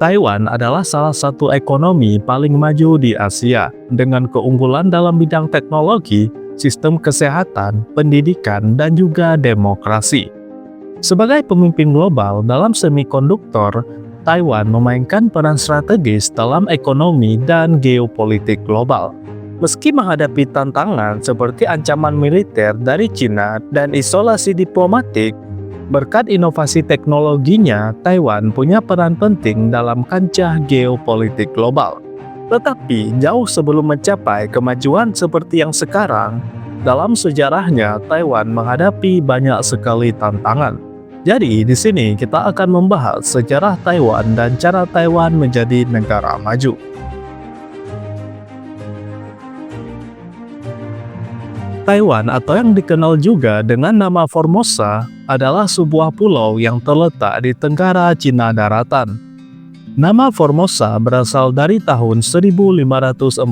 Taiwan adalah salah satu ekonomi paling maju di Asia, dengan keunggulan dalam bidang teknologi, sistem kesehatan, pendidikan, dan juga demokrasi. Sebagai pemimpin global dalam semikonduktor, Taiwan memainkan peran strategis dalam ekonomi dan geopolitik global. Meski menghadapi tantangan seperti ancaman militer dari Cina dan isolasi diplomatik, berkat inovasi teknologinya, Taiwan punya peran penting dalam kancah geopolitik global. Tetapi, jauh sebelum mencapai kemajuan seperti yang sekarang, dalam sejarahnya Taiwan menghadapi banyak sekali tantangan. Jadi, di sini kita akan membahas sejarah Taiwan dan cara Taiwan menjadi negara maju. Taiwan, atau yang dikenal juga dengan nama Formosa, adalah sebuah pulau yang terletak di tenggara Cina daratan. Nama Formosa berasal dari tahun 1542,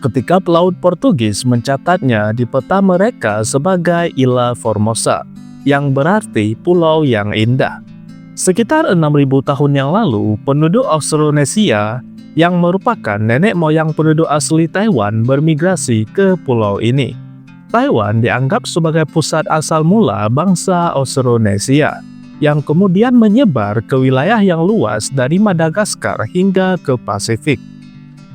ketika pelaut Portugis mencatatnya di peta mereka sebagai Ilha Formosa, yang berarti pulau yang indah. Sekitar 6.000 tahun yang lalu, penduduk Austronesia yang merupakan nenek moyang penduduk asli Taiwan bermigrasi ke pulau ini. Taiwan dianggap sebagai pusat asal mula bangsa Austronesia, yang kemudian menyebar ke wilayah yang luas dari Madagaskar hingga ke Pasifik.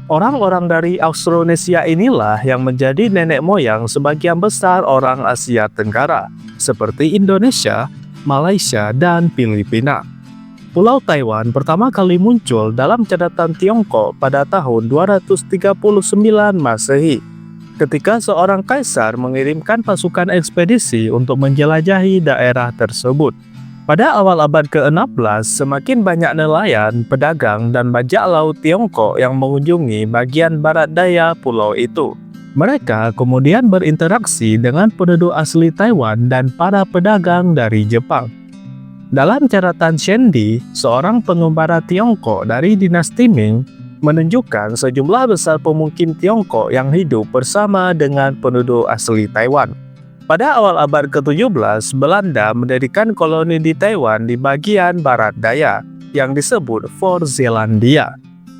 Orang-orang dari Austronesia inilah yang menjadi nenek moyang sebagian besar orang Asia Tenggara, seperti Indonesia, Malaysia, dan Filipina. Pulau Taiwan pertama kali muncul dalam catatan Tiongkok pada tahun 239 Masehi, ketika seorang kaisar mengirimkan pasukan ekspedisi untuk menjelajahi daerah tersebut. Pada awal abad ke-16, semakin banyak nelayan, pedagang, dan bajak laut Tiongkok yang mengunjungi bagian barat daya pulau itu. Mereka kemudian berinteraksi dengan penduduk asli Taiwan dan para pedagang dari Jepang. Dalam catatan Shendi, seorang pengembara Tiongkok dari dinasti Ming, menunjukkan sejumlah besar pemukim Tiongkok yang hidup bersama dengan penduduk asli Taiwan. Pada awal abad ke-17, Belanda mendirikan koloni di Taiwan di bagian barat daya, yang disebut Fort Zeelandia.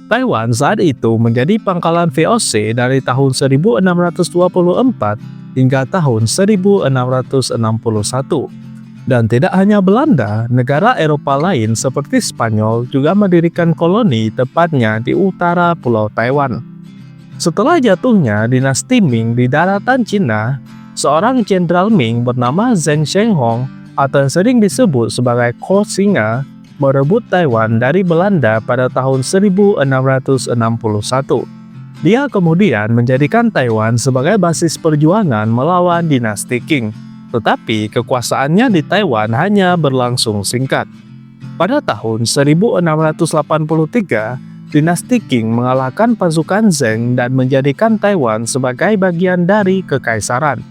Taiwan saat itu menjadi pangkalan VOC dari tahun 1624 hingga tahun 1661. Dan tidak hanya Belanda, negara Eropa lain seperti Spanyol juga mendirikan koloni tepatnya di utara Pulau Taiwan. Setelah jatuhnya dinasti Ming di daratan Cina, seorang jenderal Ming bernama Zheng Shenghong, atau yang sering disebut sebagai Court Singa, merebut Taiwan dari Belanda pada tahun 1661. Dia kemudian menjadikan Taiwan sebagai basis perjuangan melawan dinasti Qing. Tetapi kekuasaannya di Taiwan hanya berlangsung singkat. Pada tahun 1683, dinasti Qing mengalahkan pasukan Zheng dan menjadikan Taiwan sebagai bagian dari kekaisaran.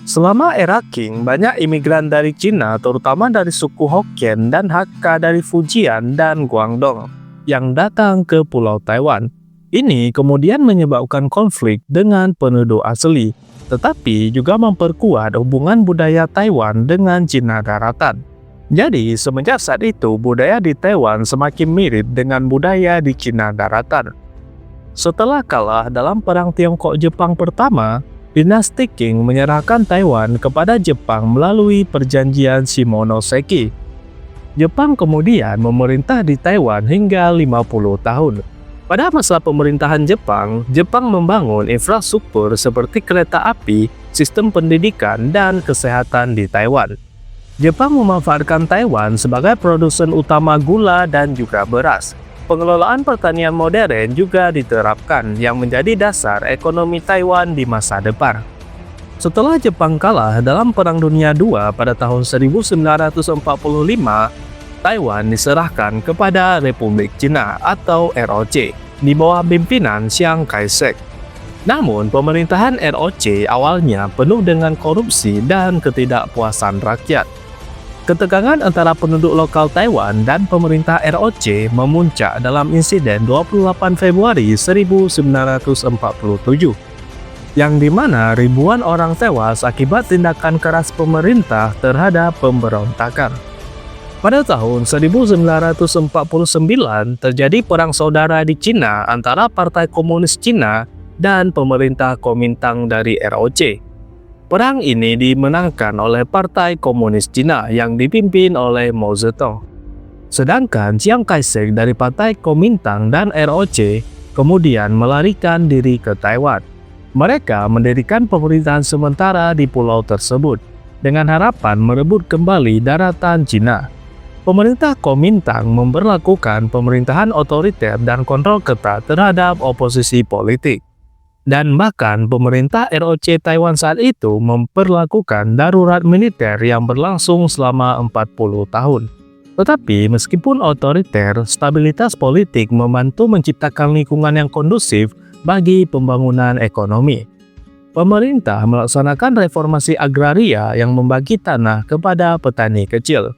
Selama era Qing, banyak imigran dari Cina, terutama dari suku Hokkien dan Hakka dari Fujian dan Guangdong, yang datang ke Pulau Taiwan. Ini kemudian menyebabkan konflik dengan penduduk asli, tetapi juga memperkuat hubungan budaya Taiwan dengan Cina daratan. Jadi, semenjak saat itu, budaya di Taiwan semakin mirip dengan budaya di Cina daratan. Setelah kalah dalam Perang Tiongkok-Jepang pertama, dinasti Qing menyerahkan Taiwan kepada Jepang melalui Perjanjian Shimonoseki. Jepang kemudian memerintah di Taiwan hingga 50 tahun. Pada masa pemerintahan Jepang, Jepang membangun infrastruktur seperti kereta api, sistem pendidikan, dan kesehatan di Taiwan. Jepang memanfaatkan Taiwan sebagai produsen utama gula dan juga beras. Pengelolaan pertanian modern juga diterapkan yang menjadi dasar ekonomi Taiwan di masa depan. Setelah Jepang kalah dalam Perang Dunia II pada tahun 1945, Taiwan diserahkan kepada Republik Cina atau ROC di bawah pimpinan Chiang Kai-shek. Namun, pemerintahan ROC awalnya penuh dengan korupsi dan ketidakpuasan rakyat. Ketegangan antara penduduk lokal Taiwan dan pemerintah ROC memuncak dalam insiden 28 Februari 1947, yang dimana ribuan orang tewas akibat tindakan keras pemerintah terhadap pemberontakan. Pada tahun 1949 terjadi perang saudara di Cina antara Partai Komunis Cina dan pemerintah Kuomintang dari ROC. Perang ini dimenangkan oleh Partai Komunis Cina yang dipimpin oleh Mao Zedong. Sedangkan Chiang Kai-shek dari Partai Kuomintang dan ROC kemudian melarikan diri ke Taiwan. Mereka mendirikan pemerintahan sementara di pulau tersebut dengan harapan merebut kembali daratan Cina. Pemerintah Kuomintang memberlakukan pemerintahan otoriter dan kontrol ketat terhadap oposisi politik. Dan bahkan pemerintah ROC Taiwan saat itu memperlakukan darurat militer yang berlangsung selama 40 tahun. Tetapi meskipun otoriter, stabilitas politik membantu menciptakan lingkungan yang kondusif bagi pembangunan ekonomi. Pemerintah melaksanakan reformasi agraria yang membagi tanah kepada petani kecil.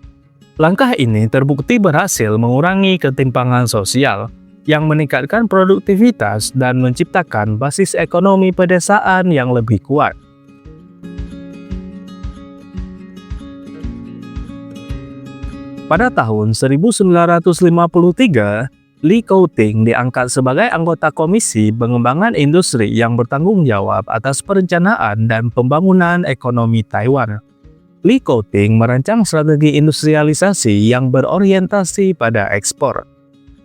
Langkah ini terbukti berhasil mengurangi ketimpangan sosial yang meningkatkan produktivitas dan menciptakan basis ekonomi pedesaan yang lebih kuat. Pada tahun 1953, Li Keqiang diangkat sebagai anggota Komisi Pengembangan Industri yang bertanggung jawab atas perencanaan dan pembangunan ekonomi Taiwan. Li Keqiang merancang strategi industrialisasi yang berorientasi pada ekspor.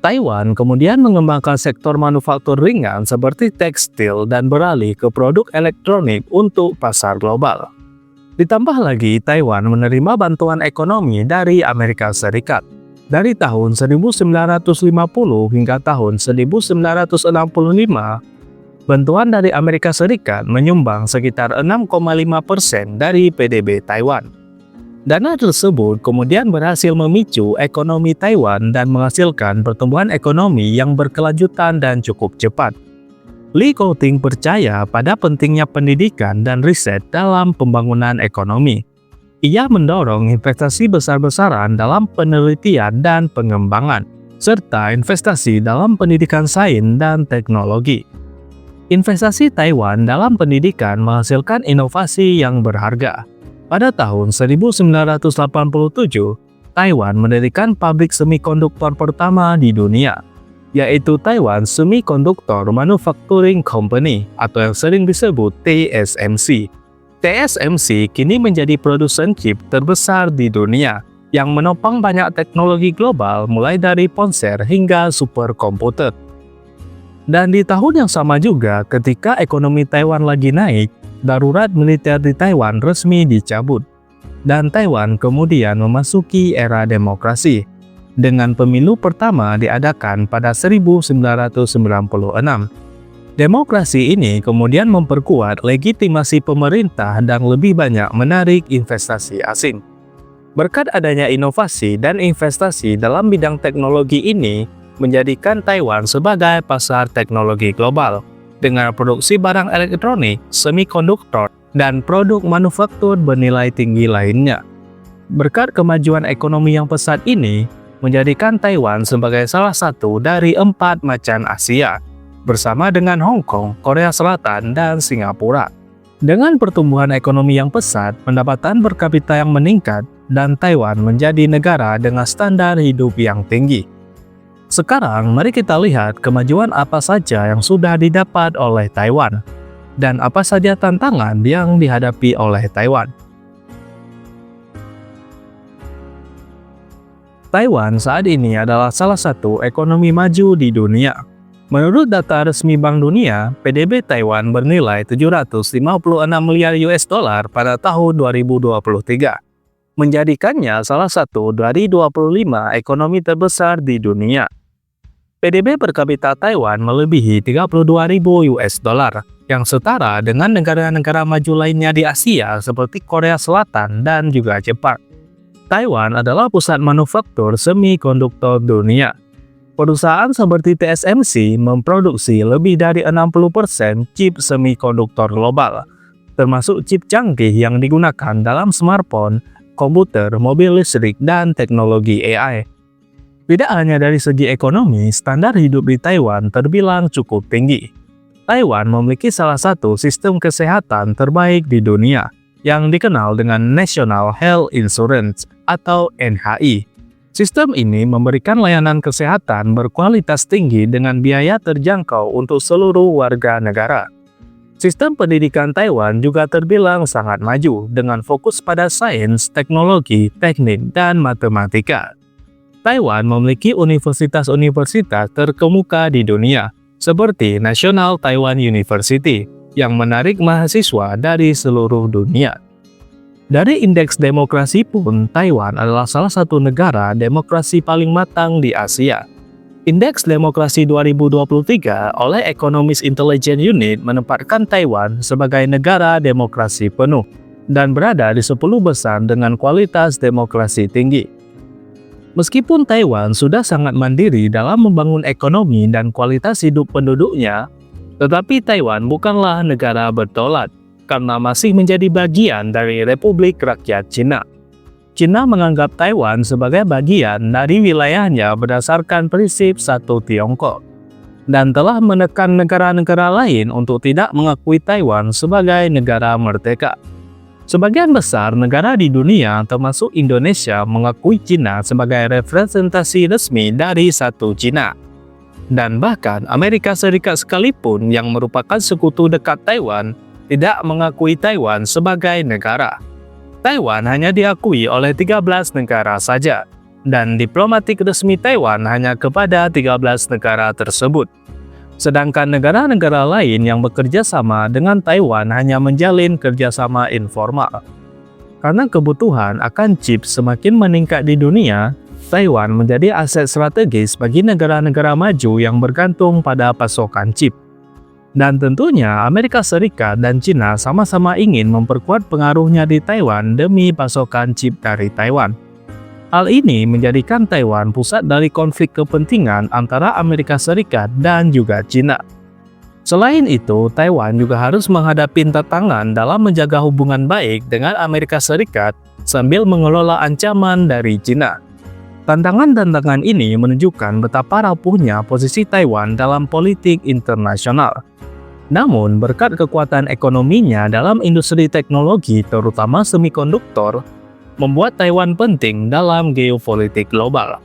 Taiwan kemudian mengembangkan sektor manufaktur ringan seperti tekstil dan beralih ke produk elektronik untuk pasar global. Ditambah lagi, Taiwan menerima bantuan ekonomi dari Amerika Serikat. Dari tahun 1950 hingga tahun 1965, bantuan dari Amerika Serikat menyumbang sekitar 6,5% dari PDB Taiwan. Dana tersebut kemudian berhasil memicu ekonomi Taiwan dan menghasilkan pertumbuhan ekonomi yang berkelanjutan dan cukup cepat. Li Keqiang percaya pada pentingnya pendidikan dan riset dalam pembangunan ekonomi. Ia mendorong investasi besar-besaran dalam penelitian dan pengembangan, serta investasi dalam pendidikan sains dan teknologi. Investasi Taiwan dalam pendidikan menghasilkan inovasi yang berharga. Pada tahun 1987, Taiwan mendirikan pabrik semikonduktor pertama di dunia, yaitu Taiwan Semiconductor Manufacturing Company atau yang sering disebut TSMC. TSMC kini menjadi produsen chip terbesar di dunia yang menopang banyak teknologi global mulai dari ponsel hingga superkomputer. Dan di tahun yang sama juga, ketika ekonomi Taiwan lagi naik, darurat militer di Taiwan resmi dicabut. Dan Taiwan kemudian memasuki era demokrasi, dengan pemilu pertama diadakan pada 1996. Demokrasi ini kemudian memperkuat legitimasi pemerintah dan lebih banyak menarik investasi asing. Berkat adanya inovasi dan investasi dalam bidang teknologi ini, menjadikan Taiwan sebagai pasar teknologi global dengan produksi barang elektronik, semikonduktor, dan produk manufaktur bernilai tinggi lainnya. Berkat kemajuan ekonomi yang pesat ini, menjadikan Taiwan sebagai salah satu dari 4 macan Asia, bersama dengan Hong Kong, Korea Selatan, dan Singapura. Dengan pertumbuhan ekonomi yang pesat, pendapatan per kapita yang meningkat, dan Taiwan menjadi negara dengan standar hidup yang tinggi. Sekarang, mari kita lihat kemajuan apa saja yang sudah didapat oleh Taiwan, dan apa saja tantangan yang dihadapi oleh Taiwan. Taiwan saat ini adalah salah satu ekonomi maju di dunia. Menurut data resmi Bank Dunia, PDB Taiwan bernilai 756 miliar US dollar pada tahun 2023, menjadikannya salah satu dari 25 ekonomi terbesar di dunia. PDB per kapita Taiwan melebihi 32.000 US dollar, yang setara dengan negara-negara maju lainnya di Asia seperti Korea Selatan dan juga Jepang. Taiwan adalah pusat manufaktur semikonduktor dunia. Perusahaan seperti TSMC memproduksi lebih dari 60% chip semikonduktor global, termasuk chip canggih yang digunakan dalam smartphone, komputer, mobil listrik, dan teknologi AI. Tidak hanya dari segi ekonomi, standar hidup di Taiwan terbilang cukup tinggi. Taiwan memiliki salah satu sistem kesehatan terbaik di dunia, yang dikenal dengan National Health Insurance atau NHI. Sistem ini memberikan layanan kesehatan berkualitas tinggi dengan biaya terjangkau untuk seluruh warga negara. Sistem pendidikan Taiwan juga terbilang sangat maju dengan fokus pada sains, teknologi, teknik, dan matematika. Taiwan memiliki universitas-universitas terkemuka di dunia, seperti National Taiwan University, yang menarik mahasiswa dari seluruh dunia. Dari indeks demokrasi pun, Taiwan adalah salah satu negara demokrasi paling matang di Asia. Indeks Demokrasi 2023 oleh Economist Intelligence Unit menempatkan Taiwan sebagai negara demokrasi penuh dan berada di 10 besar dengan kualitas demokrasi tinggi. Meskipun Taiwan sudah sangat mandiri dalam membangun ekonomi dan kualitas hidup penduduknya, tetapi Taiwan bukanlah negara bertaulat karena masih menjadi bagian dari Republik Rakyat Cina. Cina menganggap Taiwan sebagai bagian dari wilayahnya berdasarkan prinsip satu Tiongkok, dan telah menekan negara-negara lain untuk tidak mengakui Taiwan sebagai negara merdeka. Sebagian besar negara di dunia, termasuk Indonesia, mengakui Cina sebagai representasi resmi dari satu Cina. Dan bahkan Amerika Serikat sekalipun yang merupakan sekutu dekat Taiwan, tidak mengakui Taiwan sebagai negara. Taiwan hanya diakui oleh 13 negara saja, dan diplomatik resmi Taiwan hanya kepada 13 negara tersebut. Sedangkan negara-negara lain yang bekerja sama dengan Taiwan hanya menjalin kerjasama informal. Karena kebutuhan akan chip semakin meningkat di dunia, Taiwan menjadi aset strategis bagi negara-negara maju yang bergantung pada pasokan chip. Dan tentunya Amerika Serikat dan Cina sama-sama ingin memperkuat pengaruhnya di Taiwan demi pasokan chip dari Taiwan. Hal ini menjadikan Taiwan pusat dari konflik kepentingan antara Amerika Serikat dan juga Cina. Selain itu, Taiwan juga harus menghadapi tantangan dalam menjaga hubungan baik dengan Amerika Serikat sambil mengelola ancaman dari Cina. Tantangan-tantangan ini menunjukkan betapa rapuhnya posisi Taiwan dalam politik internasional. Namun, berkat kekuatan ekonominya dalam industri teknologi, terutama semikonduktor, membuat Taiwan penting dalam geopolitik global.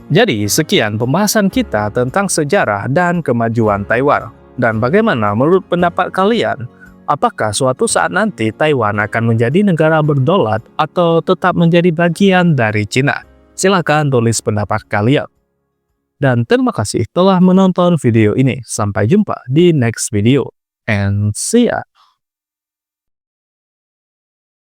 Jadi, sekian pembahasan kita tentang sejarah dan kemajuan Taiwan. Dan bagaimana menurut pendapat kalian? Apakah suatu saat nanti Taiwan akan menjadi negara berdaulat atau tetap menjadi bagian dari Cina? Silakan tulis pendapat kalian. Dan terima kasih telah menonton video ini. Sampai jumpa di next video. And see ya!